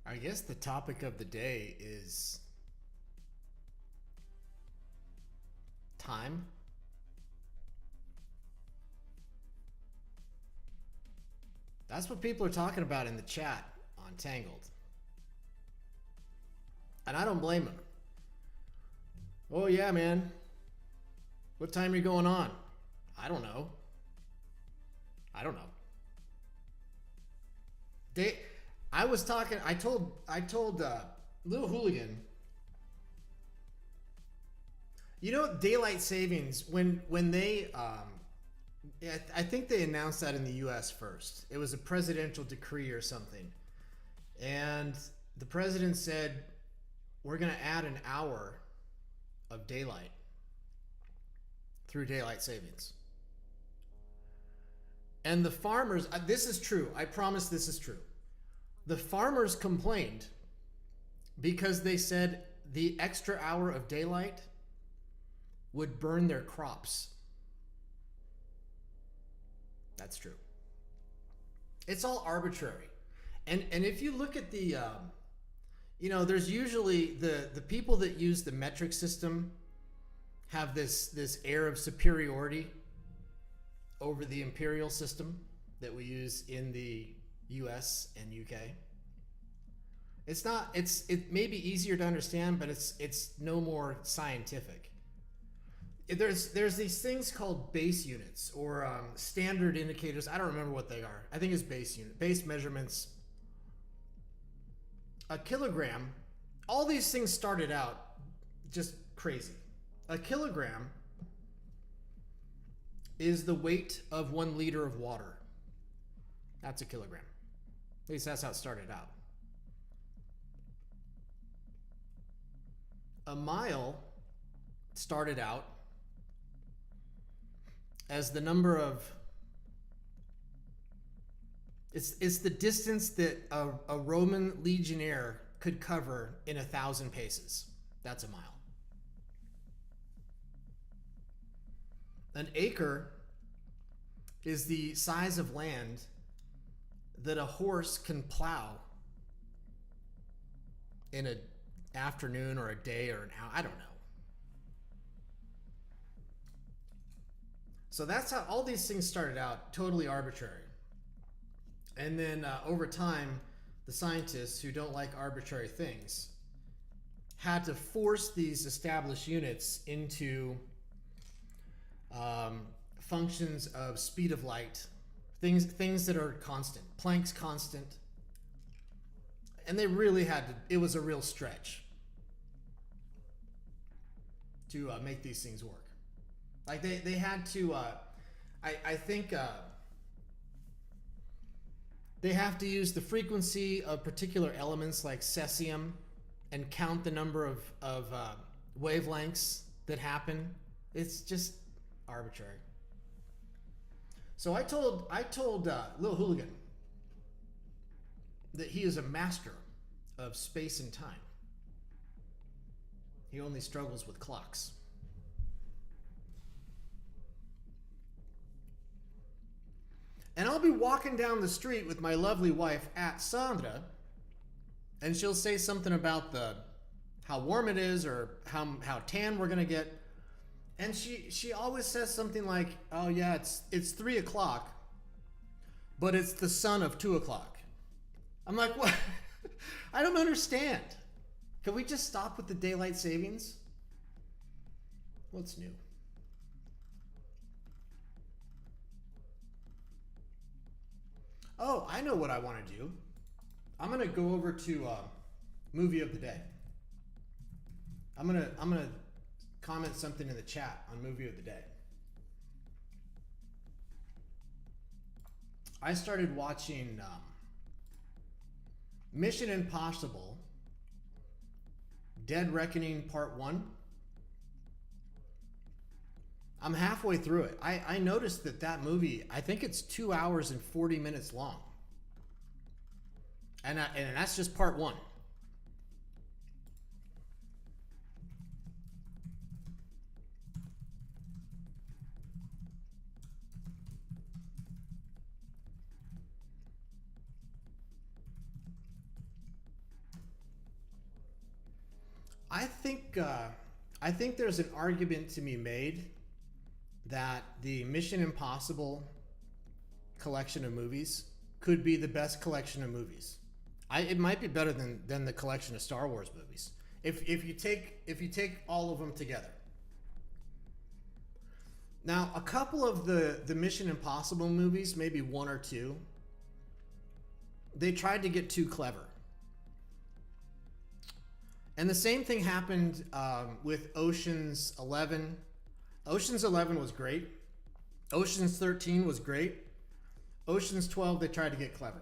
I guess the topic of the day is time. That's what people are talking about in the chat on Tangled. And I don't blame them. Oh, yeah, man. What time are you going on? I don't know. I don't know. I was talking. I told Little Hooligan. You know, daylight savings when they yeah, I think they announced that in the U.S. first. It was a presidential decree or something, and the president said we're going to add an hour of daylight through daylight savings. And the farmers, this is true. I promise this is true. The farmers complained because they said the extra hour of daylight would burn their crops. That's true. It's all arbitrary. And if you look at the there's usually the people that use the metric system have this air of superiority over the imperial system that we use in the US and UK. It may be easier to understand, but it's no more scientific. There's these things called base units or standard indicators. I don't remember what they are. I think it's base measurements. A kilogram, all these things started out just crazy. A kilogram is the weight of 1 liter of water. That's a kilogram. At least that's how it started out. A mile started out as the number of it's the distance that a Roman legionnaire could cover in 1,000 paces. That's a mile. An acre is the size of land that a horse can plow in an afternoon or a day or an hour. I don't know. So that's how all these things started out, totally arbitrary. And then over time, the scientists who don't like arbitrary things had to force these established units into functions of speed of light, things that are constant. Planck's constant. And they really had to, it was a real stretch to make these things work. Like they had to, I think they have to use the frequency of particular elements like cesium and count the number of wavelengths that happen. It's just arbitrary. So I told Lil Hooligan that he is a master of space and time. He only struggles with clocks. And I'll be walking down the street with my lovely wife at Sandra, and she'll say something about how warm it is or how tan we're gonna get. And she always says something like, "Oh yeah, it's 3 o'clock, but it's the sun of 2 o'clock." I'm like, what? I don't understand. Can we just stop with the daylight savings? What's new? Oh, I know what I want to do. I'm gonna go over to movie of the day. I'm gonna comment something in the chat on movie of the day. I started watching Mission Impossible Dead Reckoning Part 1. I'm halfway through it. I noticed that movie, I think it's 2 hours and 40 minutes long. And that's just part 1. I think there's an argument to be made that the Mission Impossible collection of movies could be the best collection of movies. It might be better than the collection of Star Wars movies if you take all of them together. Now, a couple of the Mission Impossible movies, maybe one or two, they tried to get too clever. And the same thing happened with Ocean's 11. Ocean's 11 was great. Ocean's 13 was great. Ocean's 12, they tried to get clever.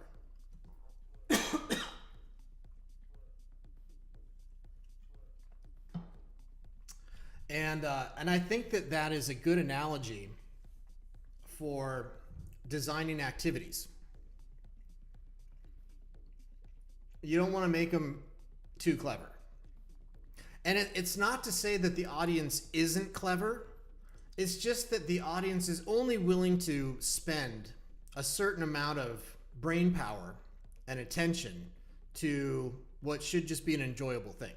And I think that is a good analogy for designing activities. You don't want to make them too clever. And it's not to say that the audience isn't clever. It's just that the audience is only willing to spend a certain amount of brain power and attention to what should just be an enjoyable thing.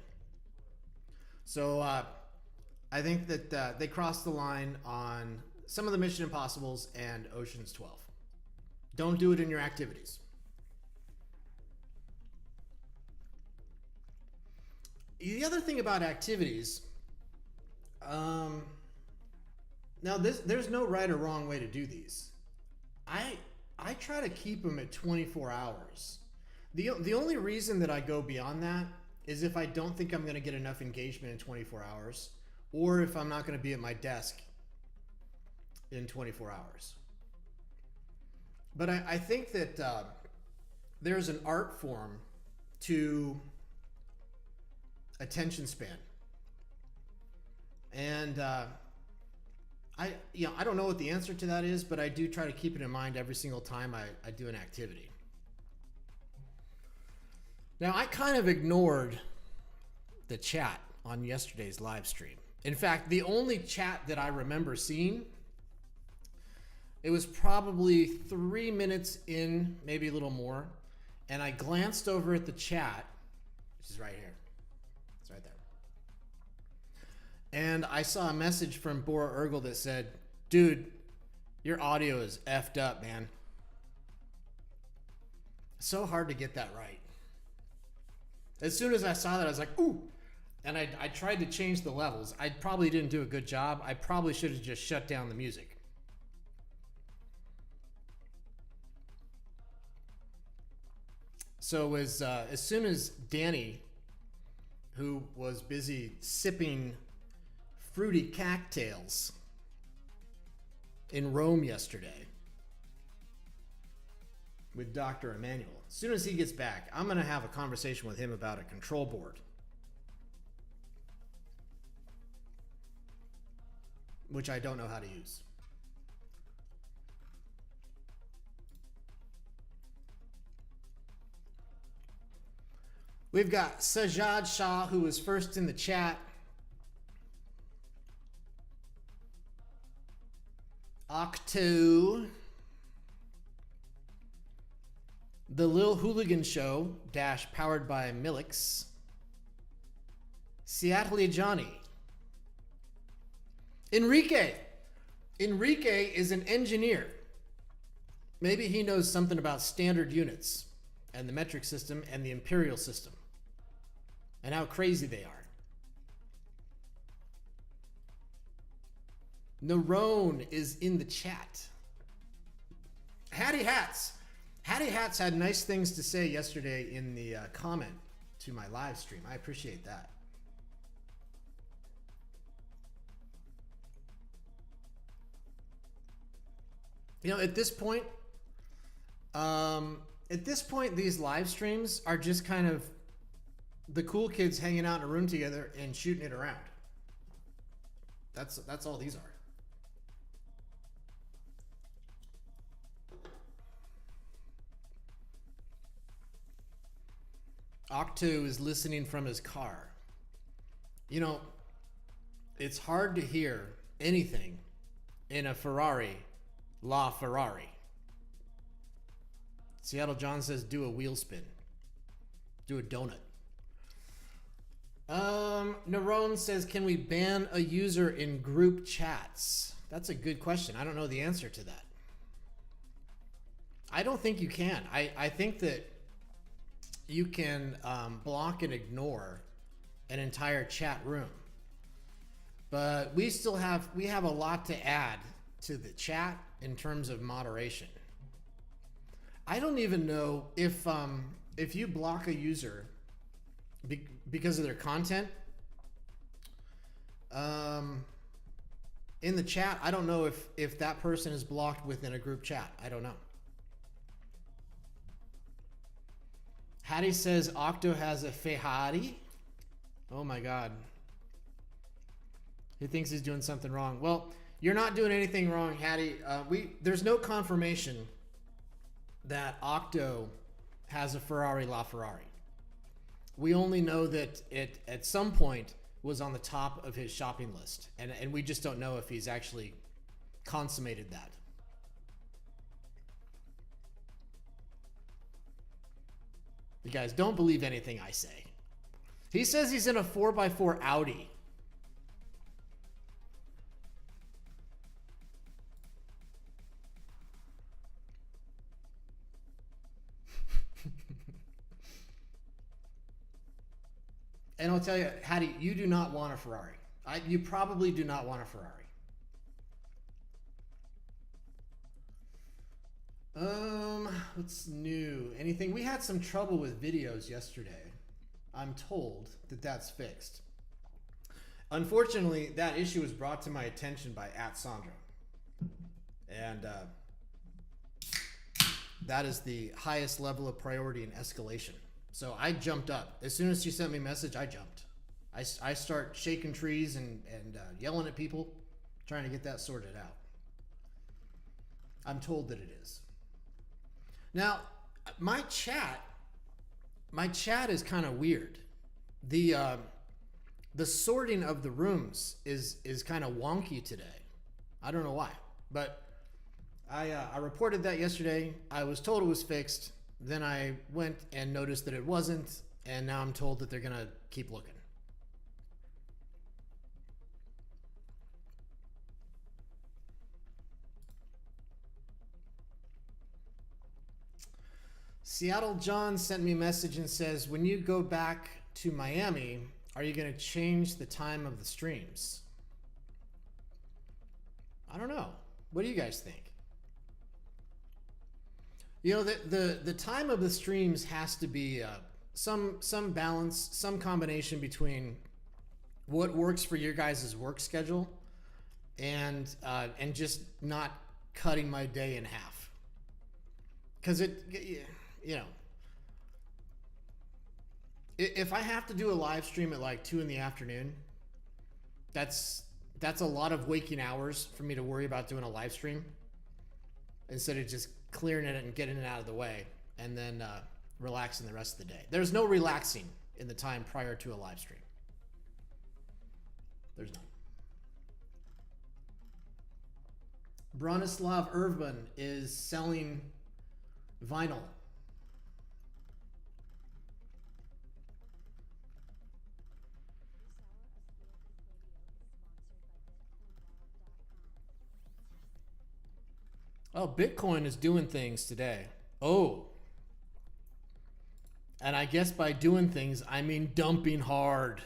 So I think that they crossed the line on some of the Mission Impossibles and Ocean's 12. Don't do it in your activities. The other thing about activities, now there's no right or wrong way to do these. I try to keep them at 24 hours. The only reason that I go beyond that is if I don't think I'm going to get enough engagement in 24 hours, or if I'm not going to be at my desk in 24 hours. But I think that there's an art form to attention span. And I don't know what the answer to that is, but I do try to keep it in mind every single time I do an activity. Now, I kind of ignored the chat on yesterday's live stream. In fact, the only chat that I remember seeing, it was probably 3 minutes in, maybe a little more, and I glanced over at the chat, which is right here. It's right there. And I saw a message from Bora Urgel that said, "Dude, your audio is effed up, man." So hard to get that right. As soon as I saw that, I was like, ooh. And I tried to change the levels. I probably didn't do a good job. I probably should have just shut down the music. So as soon as Danny, who was busy sipping fruity cocktails in Rome yesterday with Dr. Emmanuel, as soon as he gets back, I'm going to have a conversation with him about a control board, which I don't know how to use. We've got Sajad Shah, who was first in the chat. Octo. The Lil Hooligan Show, powered by Millix. Seattle Johnny. Enrique. Enrique is an engineer. Maybe he knows something about standard units and the metric system and the imperial system and how crazy they are. Narone is in the chat. Hattie Hats. Hattie Hats had nice things to say yesterday in the comment to my live stream. I appreciate that. You know, at this point, these live streams are just kind of the cool kids hanging out in a room together and shooting it around. That's all these are. Octo is listening from his car. You know, it's hard to hear anything in a Ferrari, LaFerrari. Seattle John says, do a wheel spin. Do a donut. Narone says, can we ban a user in group chats? That's a good question. I don't know the answer to that. I don't think you can. I think that you can block and ignore an entire chat room. But we have a lot to add to the chat in terms of moderation. I don't even know if you block a user because of their content in the chat, I don't know if that person is blocked within a group chat. I don't know. Hattie says Octo has a Ferrari. Oh my God. He thinks he's doing something wrong. Well, you're not doing anything wrong, Hattie. There's no confirmation that Octo has a Ferrari LaFerrari. We only know that it at some point was on the top of his shopping list, and we just don't know if he's actually consummated that. You guys don't believe anything I say. He says he's in a 4x4 Audi. And I'll tell you, Hattie, you do not want a Ferrari. You probably do not want a Ferrari. What's new? Anything? We had some trouble with videos yesterday. I'm told that that's fixed. Unfortunately, that issue was brought to my attention by @Sandra. And that is the highest level of priority and escalation. So I jumped up. As soon as she sent me a message, I jumped. I start shaking trees and yelling at people, trying to get that sorted out. I'm told that it is. Now, my chat is kind of weird. The sorting of the rooms is kind of wonky today. I don't know why, but I reported that yesterday. I was told it was fixed. Then I went and noticed that it wasn't, and now I'm told that they're gonna keep looking. Seattle John sent me a message and says, when you go back to Miami, are you gonna change the time of the streams? I don't know. What do you guys think? You know, the time of the streams has to be some balance, some combination between what works for your guys' work schedule and just not cutting my day in half. Because you know, if I have to do a live stream at like 2 in the afternoon, that's a lot of waking hours for me to worry about doing a live stream instead of just clearing it and getting it out of the way and then relaxing the rest of the day. There's no relaxing in the time prior to a live stream. There's none. Bronislav Urban is selling vinyl. Oh, Bitcoin is doing things today. Oh. And I guess by doing things, I mean dumping hard.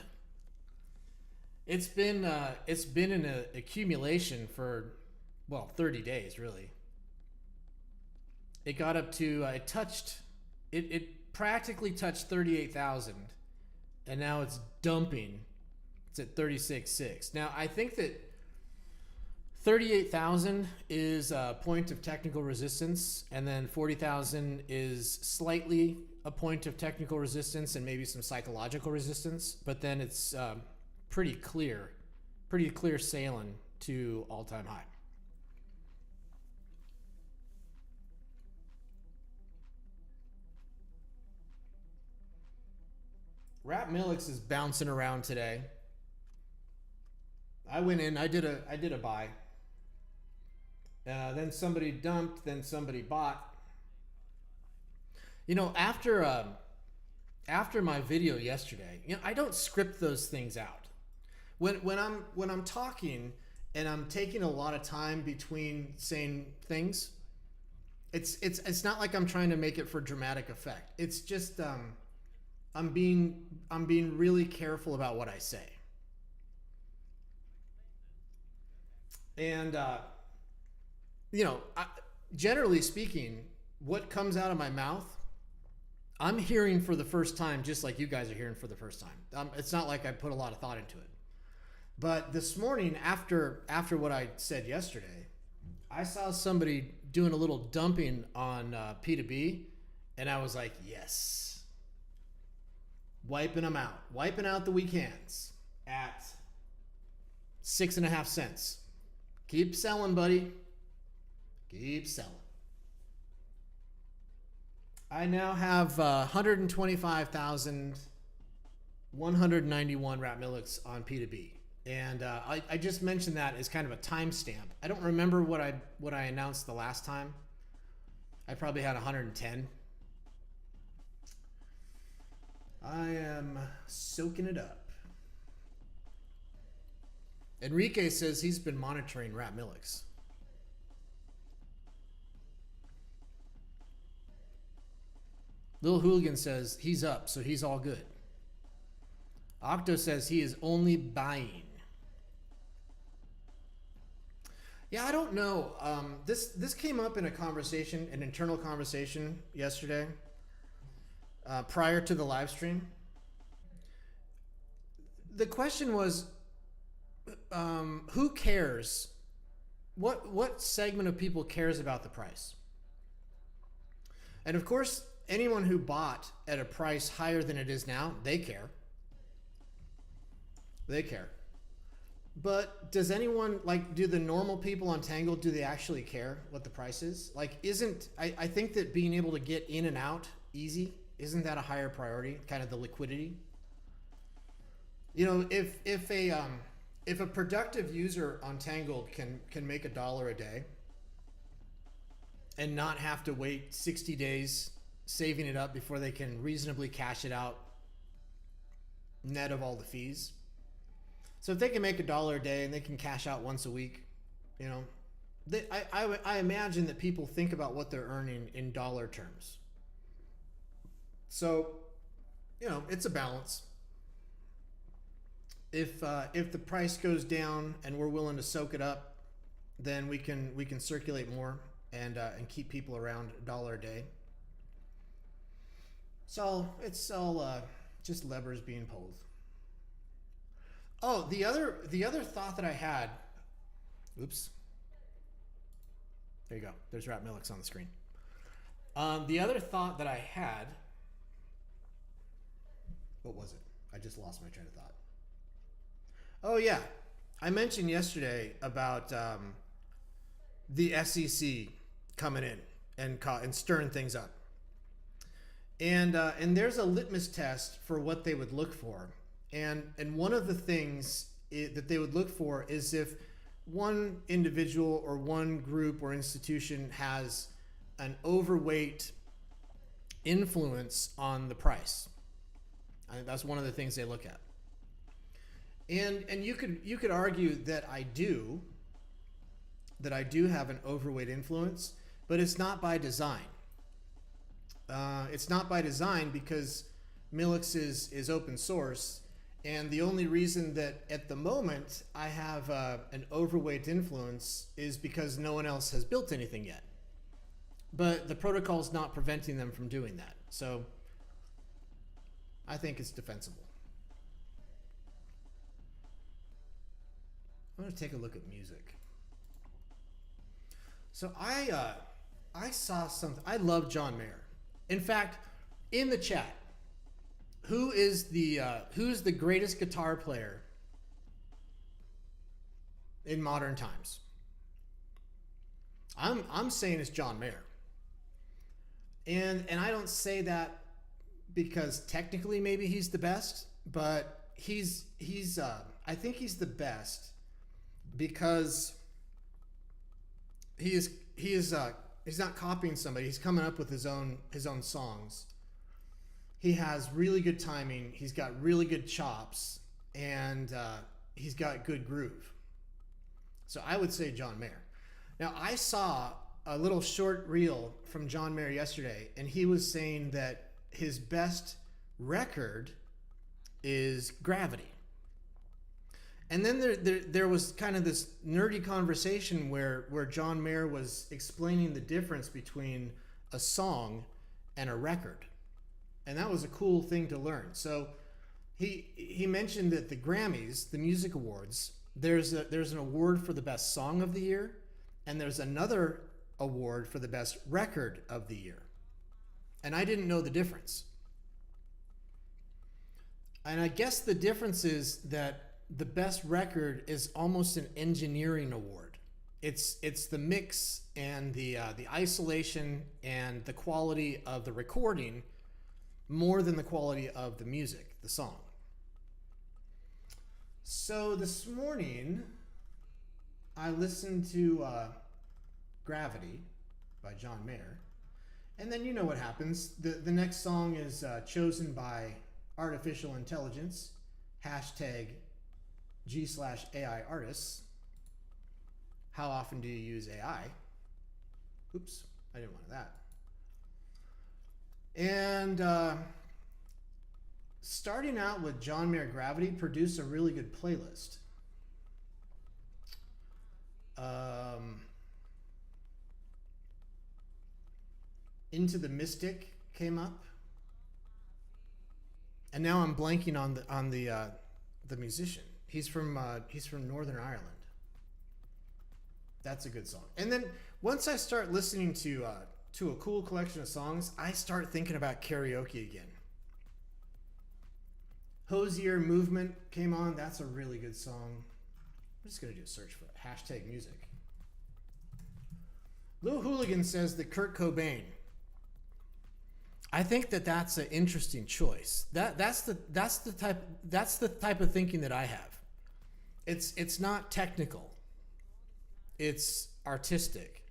It's been in an accumulation for, well, 30 days, really. It got up to, it practically touched 38,000. And now it's dumping. It's at 36.6. Now, I think that 38,000 is a point of technical resistance, and then 40,000 is slightly a point of technical resistance and maybe some psychological resistance, but then it's pretty clear sailing to all-time high. Rap Millix is bouncing around today. I went in, I did a buy. Then somebody dumped, then somebody bought. You know, after after my video yesterday, I don't script those things out. When I'm talking and I'm taking a lot of time between saying things, it's not like I'm trying to make it for dramatic effect. It's just I'm being really careful about what I say. And generally speaking, what comes out of my mouth, I'm hearing for the first time, just like you guys are hearing for the first time. It's not like I put a lot of thought into it. But this morning, after what I said yesterday, I saw somebody doing a little dumping on P2B, and I was like, yes. Wiping them out. Wiping out the weak hands at 6.5 cents. Keep selling, buddy. Keep selling. I now have 125,191 Ratmilliks on P2B. And I just mentioned that as kind of a timestamp. I don't remember what I announced the last time. I probably had 110. I am soaking it up. Enrique says he's been monitoring Ratmilliks. Little Hooligan says he's up, so he's all good. Octo says he is only buying. Yeah, I don't know. This came up in a conversation, an internal conversation yesterday, prior to the live stream. The question was, who cares? What segment of people cares about the price? And of course, anyone who bought at a price higher than it is now, they care. They care. But does anyone, do the normal people on Tangled, do they actually care what the price is? I think that being able to get in and out easy, isn't that a higher priority? Kind of the liquidity? If a productive user on Tangled can make $1 a day and not have to wait 60 days saving it up before they can reasonably cash it out net of all the fees. So if they can make $1 a day and they can cash out once a week, I imagine that people think about what they're earning in dollar terms. So, it's a balance. If the price goes down and we're willing to soak it up, then we can circulate more and keep people around $1 a day. So it's all just levers being pulled. Oh, the other thought that I had. Oops. There you go. There's Ratmilliks on the screen. The other thought that I had. What was it? I just lost my train of thought. Oh yeah, I mentioned yesterday about the SEC coming in and stirring things up. And there's a litmus test for what they would look for. And one of the things that they would look for is if one individual or one group or institution has an overweight influence on the price. I think that's one of the things they look at. And you could argue that I do have an overweight influence, but it's not by design. It's not by design because Millix is open source. And the only reason that at the moment I have an overweight influence is because no one else has built anything yet. But the protocol is not preventing them from doing that. So I think it's defensible. I'm going to take a look at music. So I saw something. I love John Mayer. In fact, in the chat, who's the greatest guitar player in modern times? I'm saying it's John Mayer. And I don't say that because technically maybe he's the best, but I think he's the best because he's not copying somebody. He's coming up with his own songs. He has really good timing. He's got really good chops, and he's got good groove. So I would say John Mayer. Now, I saw a little short reel from John Mayer yesterday, and he was saying that his best record is Gravity. And then there was kind of this nerdy conversation where John Mayer was explaining the difference between a song and a record. And that was a cool thing to learn. So he mentioned that the Grammys, the music awards, there's an award for the best song of the year, and there's another award for the best record of the year. And I didn't know the difference. And I guess the difference is that the best record is almost an engineering award. It's the mix and the isolation and the quality of the recording more than the quality of the music, the song. So this morning, I listened to Gravity by John Mayer. And then you know what happens. The next song is chosen by artificial intelligence, hashtag G/AI artists. How often do you use AI? Oops, I didn't want that. And starting out with John Mayer Gravity produced a really good playlist. Into the Mystic came up, and now I'm blanking on the musician. He's from Northern Ireland. That's a good song. And then once I start listening to a cool collection of songs, I start thinking about karaoke again. Hosier Movement came on. That's a really good song. I'm just going to do a search for it. Hashtag music. Lil Hooligan says that Kurt Cobain. I think that's an interesting choice. That's the type of thinking that I have. It's not technical. It's artistic.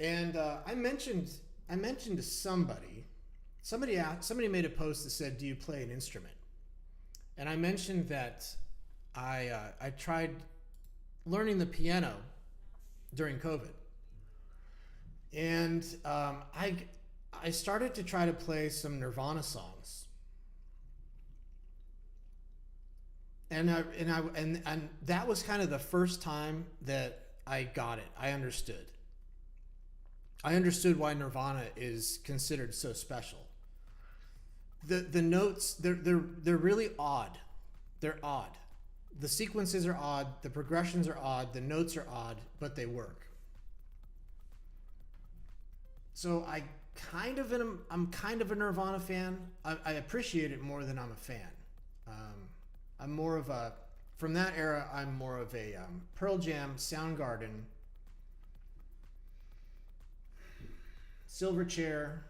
And I mentioned to somebody made a post that said, "Do you play an instrument?" And I mentioned that I tried learning the piano during COVID, and I started to try to play some Nirvana songs, and that was kind of the first time that I got it. I understood why Nirvana is considered so special. The notes, they're really odd. They're odd. The sequences are odd. The progressions are odd. The notes are odd, but they work. So I'm kind of a Nirvana fan. I appreciate it more than I'm a fan. I'm more of a, from that era, I'm more of a Pearl Jam, Soundgarden, Silverchair.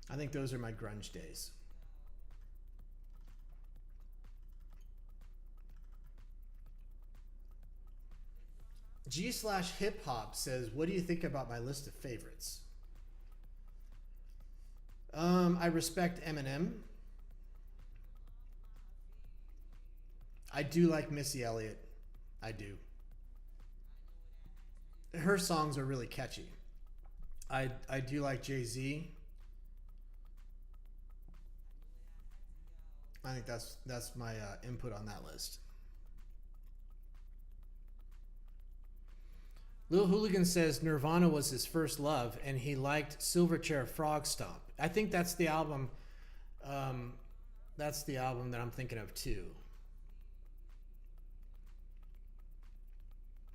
I think those are my grunge days. G/hip hop says, "What do you think about my list of favorites?" I respect Eminem. I do like Missy Elliott. I do. Her songs are really catchy. I do like Jay-Z. I think that's my input on that list. Lil Hooligan says Nirvana was his first love, and he liked Silverchair Frog Stomp. I think that's the album. That's the album that I'm thinking of too.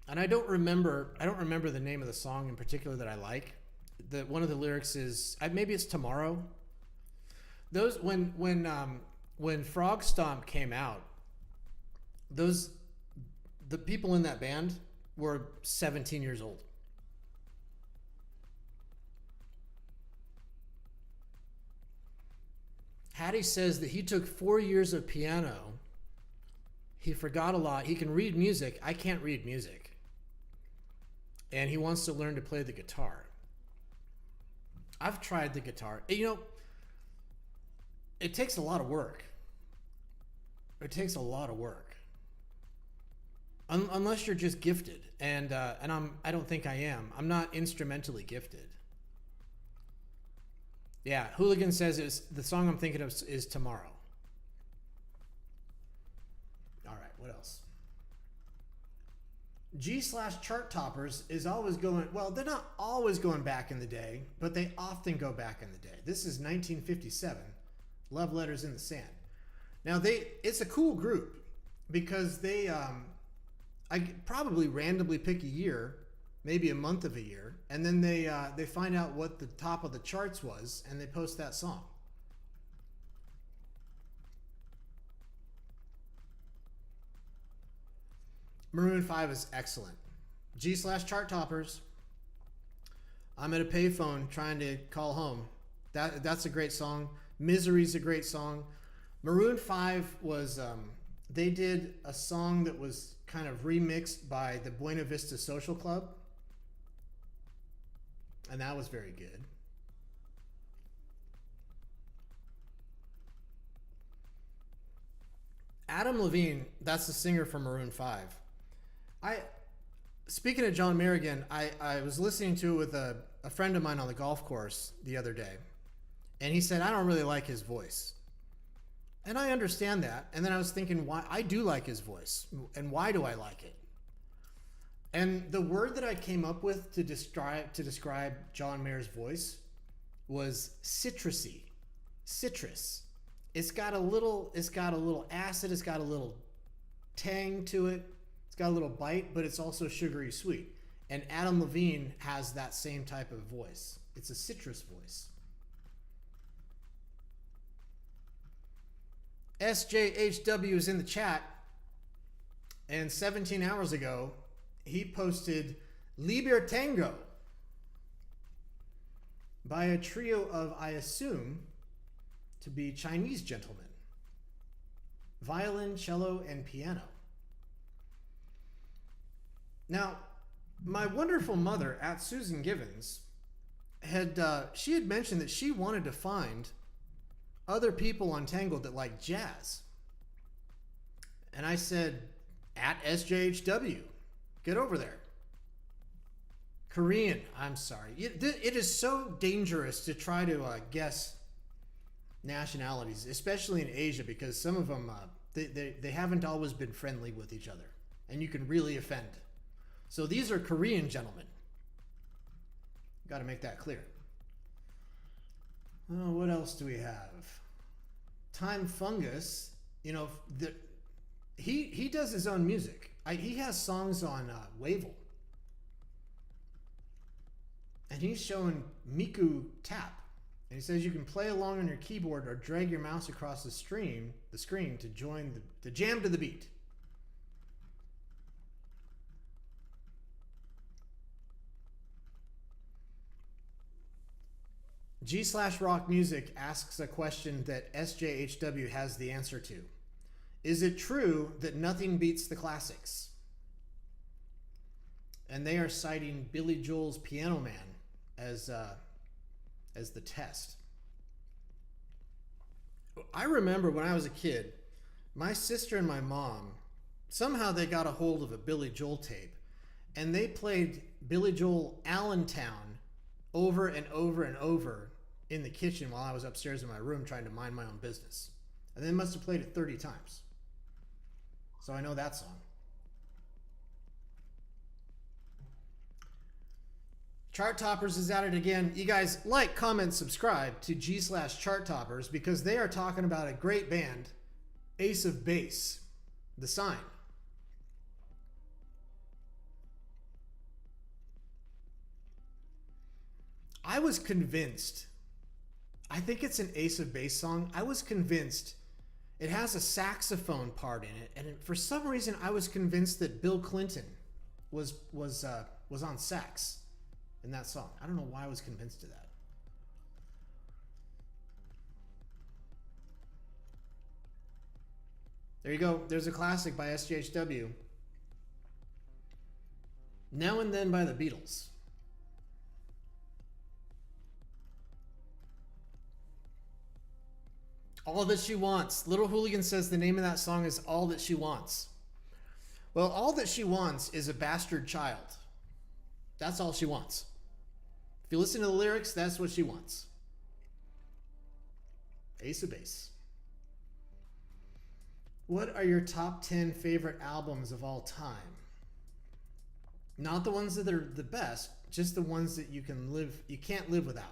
And I don't remember the name of the song in particular that I like. One of the lyrics is maybe it's Tomorrow. Those when Frog Stomp came out, the people in that band were 17 years old. Hattie says that he took 4 years of piano. He forgot a lot. He can read music. I can't read music. and he wants to learn to play the guitar. I've tried the guitar. You know, it takes a lot of work. It takes a lot of work. Unless you're just gifted, and I don't think I am. I'm not instrumentally gifted. Yeah, Hooligan says the song I'm thinking of is Tomorrow. All right, what else? G/chart toppers is always going, well, they're not always going back in the day, but they often go back in the day. This is 1957, Love Letters in the Sand. Now it's a cool group because I probably randomly pick a year, maybe a month of a year, and then they find out what the top of the charts was, and they post that song. Maroon 5 is excellent. G/chart toppers. I'm at a payphone trying to call home. That's a great song. Misery's a great song. Maroon 5 was they did a song that was kind of remixed by the Buena Vista Social Club, and that was very good. Adam Levine, that's the singer from Maroon 5. Speaking of John Mayer again, I was listening to it with a friend of mine on the golf course the other day, and he said, I don't really like his voice. And I understand that. And then I was thinking, why? I do like his voice. And why do I like it? And the word that I came up with to describe John Mayer's voice was citrusy. Citrus. It's got a little acid, it's got a little tang to it. It's got a little bite, but it's also sugary sweet. And Adam Levine has that same type of voice. It's a citrus voice. SJHW is in the chat, and 17 hours ago, he posted Libertango by a trio of, I assume, to be Chinese gentlemen. Violin, cello, and piano. Now, my wonderful mother, at Susan Givens, had mentioned that she wanted to find other people on Tangled that like jazz. And I said, at SJHW, get over there. Korean, I'm sorry. It is so dangerous to try to guess nationalities, especially in Asia, because some of them, they haven't always been friendly with each other. And you can really offend. So these are Korean gentlemen. Got to make that clear. Oh, what else do we have? Time Fungus, you know, he does his own music. He has songs on Wavell. And he's showing Miku Tap. And he says you can play along on your keyboard or drag your mouse across the screen to join the jam to the beat. G/Rock Music asks a question that SJHW has the answer to. Is it true that nothing beats the classics? And they are citing Billy Joel's Piano Man as the test. I remember when I was a kid, my sister and my mom, somehow they got a hold of a Billy Joel tape, and they played Billy Joel Allentown over and over and over in the kitchen while I was upstairs in my room trying to mind my own business. And they must have played it 30 times. So I know that song. Chart Toppers is at it again. You guys like, comment, subscribe to G/Chart Toppers because they are talking about a great band, Ace of Base, The Sign. I was convinced, I think it's an Ace of Base song. I was convinced it has a saxophone part in it, and for some reason I was convinced that Bill Clinton was on sax in that song. I don't know why I was convinced of that. There you go. There's a classic by SJHW. Now and Then by the Beatles. All That She Wants. Little Hooligan says the name of that song is All That She Wants. Well, all that she wants is a bastard child. That's all she wants. If you listen to the lyrics, that's what she wants. Ace of Base. What are your top 10 favorite albums of all time? Not the ones that are the best, just the ones that you can't live without.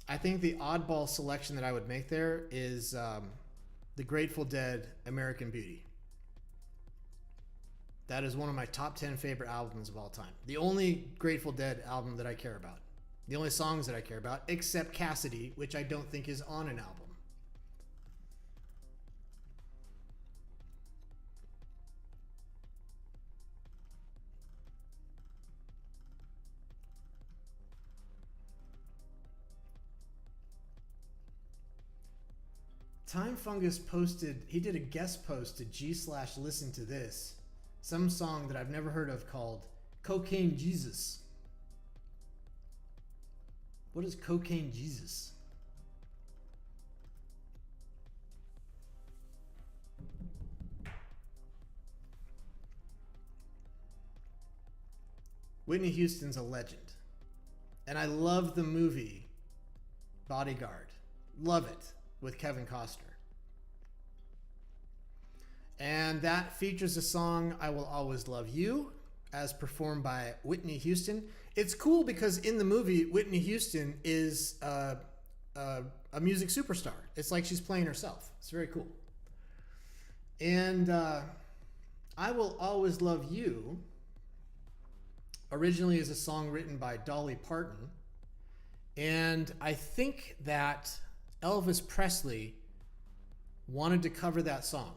I think the oddball selection that I would make there is the Grateful Dead, American Beauty. That is one of my top 10 favorite albums of all time. The only Grateful Dead album that I care about. The only songs that I care about, except Cassidy, which I don't think is on an album. Time Fungus posted, he did a guest post to g/listen to this, some song that I've never heard of called Cocaine Jesus. What is Cocaine Jesus? Whitney Houston's a legend. And I love the movie Bodyguard. Love it, with Kevin Costner. And that features a song, I Will Always Love You, as performed by Whitney Houston. It's cool because in the movie, Whitney Houston is a music superstar. It's like she's playing herself. It's very cool. And I Will Always Love You originally is a song written by Dolly Parton. And I think that Elvis Presley wanted to cover that song.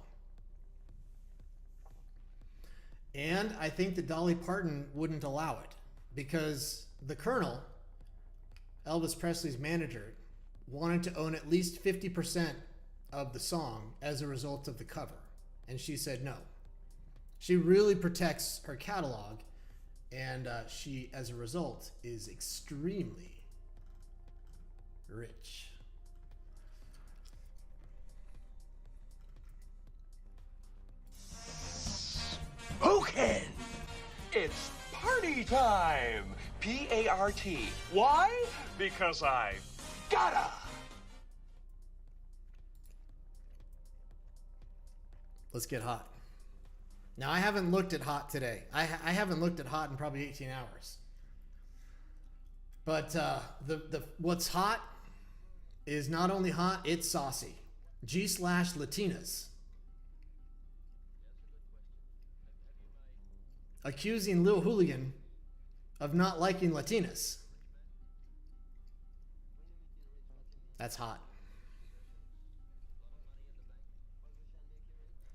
And I think that Dolly Parton wouldn't allow it because the Colonel, Elvis Presley's manager, wanted to own at least 50% of the song as a result of the cover. And she said no. She really protects her catalog, and she, as a result, is extremely rich. Spoken! It's party time! P-A-R-T. Why? Because I gotta! Let's get hot. Now, I haven't looked at hot today. I haven't looked at hot in probably 18 hours. But the what's hot is not only hot, it's saucy. G/Latinas. Accusing Lil Hooligan of not liking Latinas. That's hot.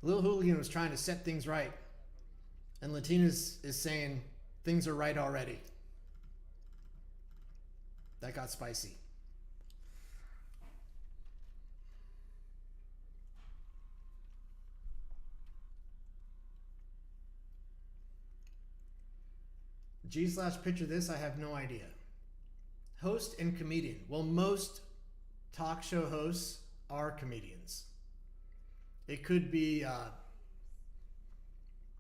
Lil Hooligan was trying to set things right, and Latinas is saying things are right already. That got spicy. G/picture this, I have no idea. Host and comedian. Well, most talk show hosts are comedians. It could be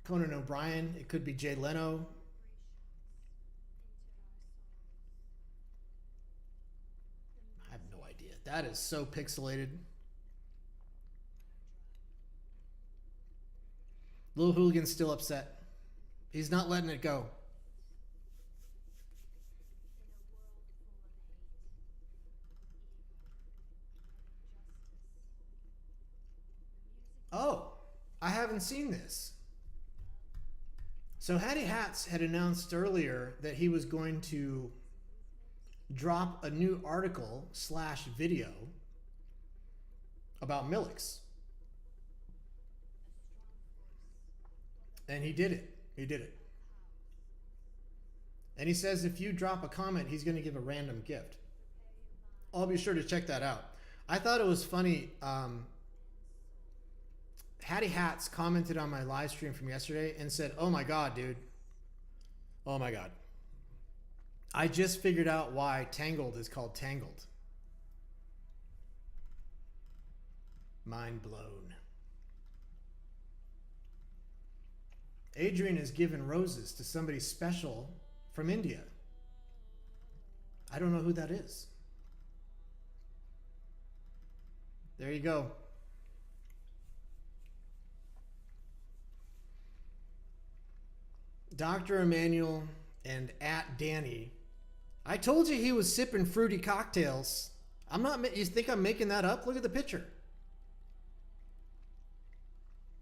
Conan O'Brien. It could be Jay Leno. I have no idea. That is so pixelated. Lil Hooligan's still upset. He's not letting it go. Oh, I haven't seen this. So Hattie Hats had announced earlier that he was going to drop a new article / video about Millix. And he did it. He did it. And he says if you drop a comment, he's going to give a random gift. I'll be sure to check that out. I thought it was funny. Hattie Hats commented on my live stream from yesterday and said, "Oh my God, dude. Oh my God. I just figured out why Tangled is called Tangled." Mind blown. Adrian has given roses to somebody special from India. I don't know who that is. There you go. Dr. Emmanuel and at Danny. I told you he was sipping fruity cocktails. I'm not. You think I'm making that up? Look at the picture.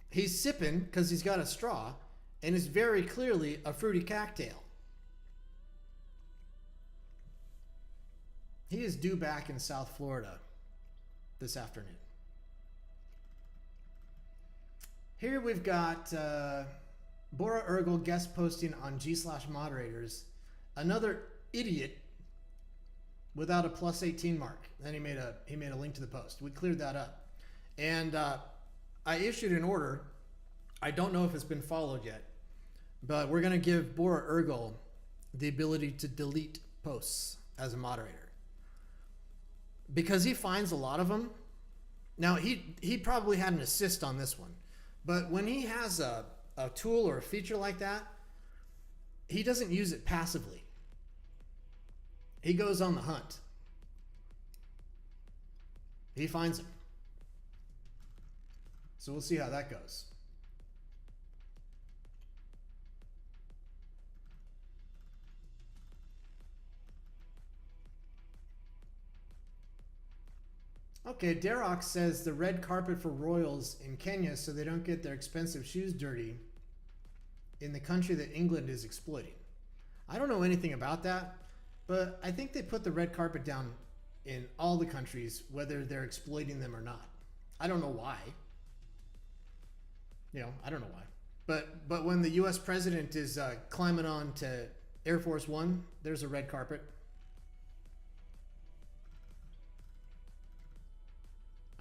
He's sipping because he's got a straw, and it's very clearly a fruity cocktail. He is due back in South Florida this afternoon. Here we've got Bora Urgel guest posting on g/moderators. Another idiot without a +18 mark. Then he made a link to the post. We cleared that up. And I issued an order. I don't know if it's been followed yet, but we're going to give Bora Urgel the ability to delete posts as a moderator. Because he finds a lot of them. Now, he probably had an assist on this one. But when he has a tool or a feature like that, he doesn't use it passively. He goes on the hunt. He finds them. So we'll see how that goes. Okay, Darox says the red carpet for royals in Kenya so they don't get their expensive shoes dirty in the country that England is exploiting. I don't know anything about that, but I think they put the red carpet down in all the countries, whether they're exploiting them or not. I don't know why. I don't know why. But when the U.S. president is climbing on to Air Force One, there's a red carpet.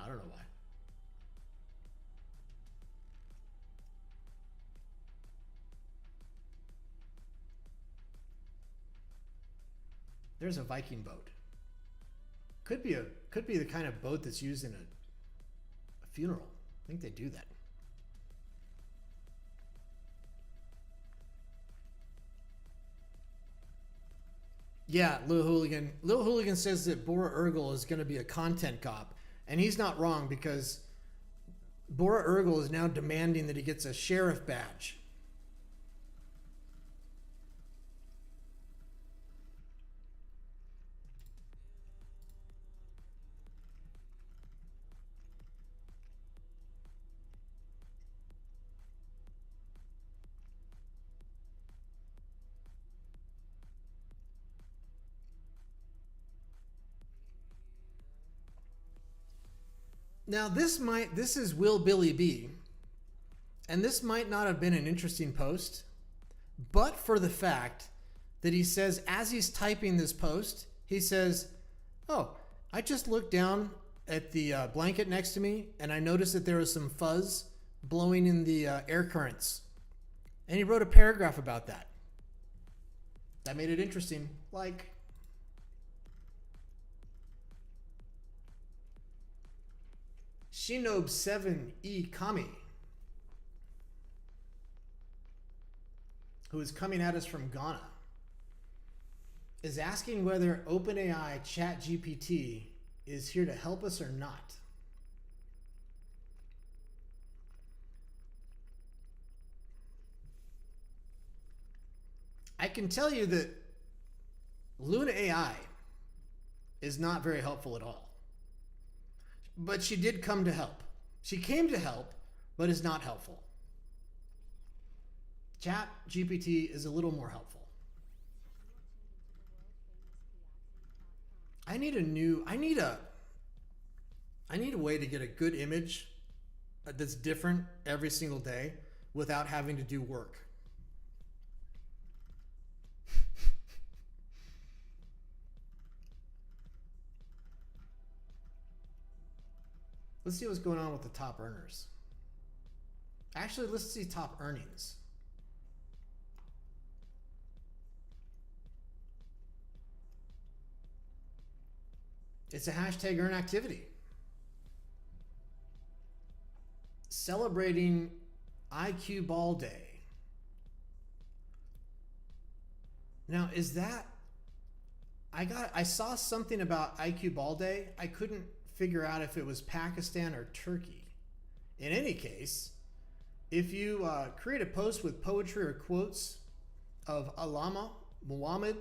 I don't know why. There's a Viking boat. Could be the kind of boat that's used in a funeral. I think they do that. Yeah, Lil Hooligan. Lil Hooligan says that Bora Urgel is going to be a content cop. And he's not wrong, because Bora Urgel is now demanding that he gets a sheriff badge. Now this is Will Billy B, and this might not have been an interesting post, but for the fact that he says, as he's typing this post, he says, "Oh, I just looked down at the blanket next to me, and I noticed that there was some fuzz blowing in the air currents," and he wrote a paragraph about that. That made it interesting. Like, Shinob 7E Kami, who is coming at us from Ghana, is asking whether OpenAI ChatGPT is here to help us or not. I can tell you that Luna AI is not very helpful at all. But she did come to help. She came to help, but is not helpful. ChatGPT is a little more helpful. I need a way to get a good image that's different every single day without having to do work. Let's see what's going on with the top earners. Actually, let's see top earnings. It's a hashtag earn activity. Celebrating IQ Ball Day. Now, is that... I saw something about IQ Ball Day. I couldn't figure out if it was Pakistan or Turkey. In any case, if you create a post with poetry or quotes of Allama Muhammad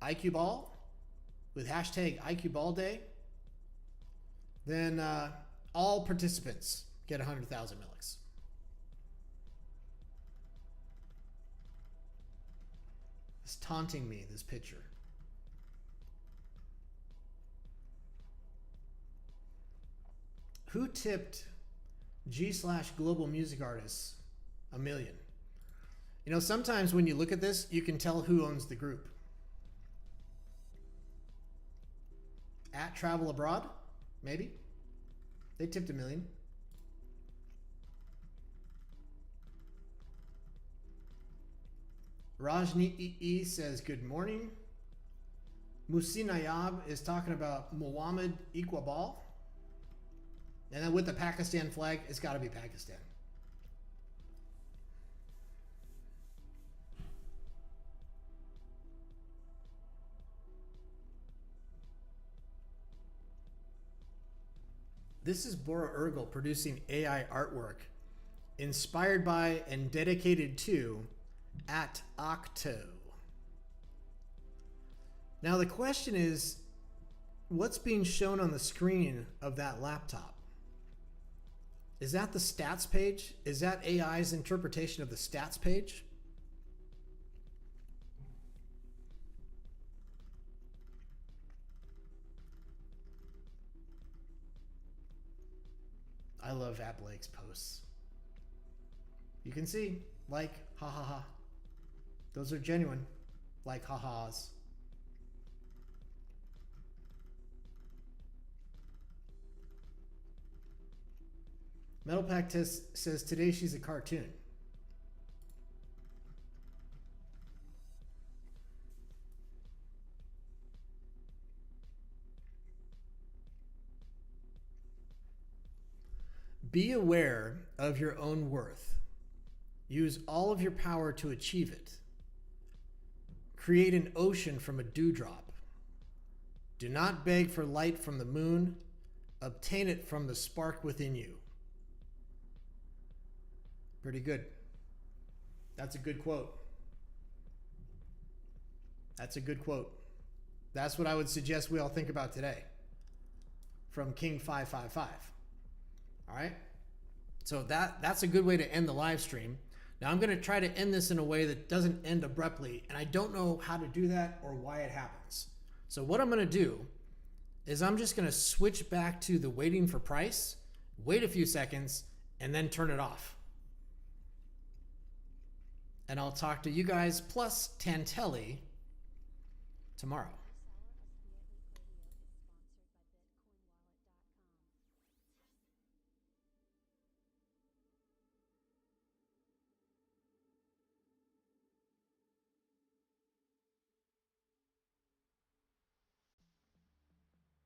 IQ Ball with hashtag IQ Ball Day, then all participants get 100,000 milliks. It's taunting me, this picture. Who tipped G/global music artists $1 million? You know, sometimes when you look at this, you can tell who owns the group. At Travel Abroad, maybe. They tipped $1 million. Rajni E says, good morning. Musi Nayab is talking about Muhammad Iqbal. And then with the Pakistan flag, it's got to be Pakistan. This is Bora Ergel producing AI artwork inspired by and dedicated to @Octo. Now the question is, what's being shown on the screen of that laptop? Is that the stats page? Is that AI's interpretation of the stats page? I love @Blake's posts. You can see, like, ha ha ha. Those are genuine, like ha-has. Metal Pack Test says today she's a cartoon. Be aware of your own worth. Use all of your power to achieve it. Create an ocean from a dewdrop. Do not beg for light from the moon. Obtain it from the spark within you. Pretty good. That's a good quote. That's a good quote. That's what I would suggest we all think about today. From King 555. All right? So that's a good way to end the live stream. Now I'm going to try to end this in a way that doesn't end abruptly, and I don't know how to do that or why it happens. So what I'm going to do is I'm just going to switch back to the waiting for price, wait a few seconds, and then turn it off. And I'll talk to you guys plus Tantelli tomorrow.